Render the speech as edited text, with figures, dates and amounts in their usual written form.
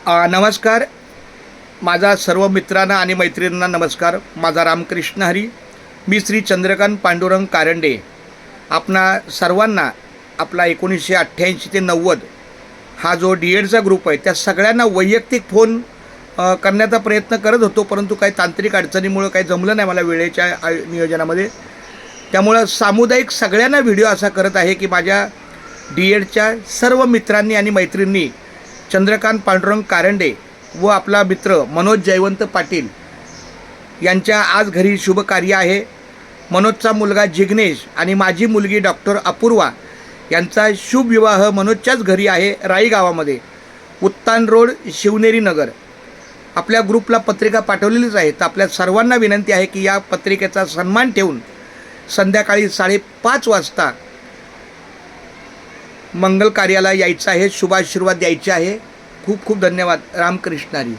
नमस्कार. माझा सर्व मित्रांना आणि मैत्रिणींना नमस्कार. माझा रामकृष्ण हरी. मी श्री चंद्रकांत पांडुरंग कारंडे. आपणा सर्वांना आपला 1988 ते 90 हा जो DEDचा ग्रुप आहे त्या सगळ्यांना वैयक्तिक फोन करण्याचा प्रयत्न करत होतो, परंतु काही तांत्रिक अडचणीमुळे काही जमलं नाही मला वेळेच्या नियोजनामध्ये. त्यामुळं सामुदायिक सगळ्यांना व्हिडिओ असा करत आहे की माझ्या DEDच्या सर्व मित्रांनी आणि मैत्रिणींनी चंद्रकांत पांडुरंग कारंडे व आपला मित्र मनोज जयवंत पाटील यांच्या आज घरी शुभ कार्य आहे. मनोजचा मुलगा जिग्नेश आणि माझी मुलगी डॉक्टर अपूर्वा यांचा शुभ विवाह मनोजच्याच घरी आहे, राई गावामध्ये, उत्तान रोड, शिवनेरी नगर. आपल्या ग्रुपला पत्रिका पाठवलेलीच आहे. तर आपल्या सर्वांना विनंती आहे की या पत्रिकेचा सन्मान ठेवून संध्याकाळी 5:30 वाजता मंगल कार्याला यायचं आहे, शुभाशीर्वाद द्यायचे आहे. खूप खूप धन्यवाद. रामकृष्ण हरी.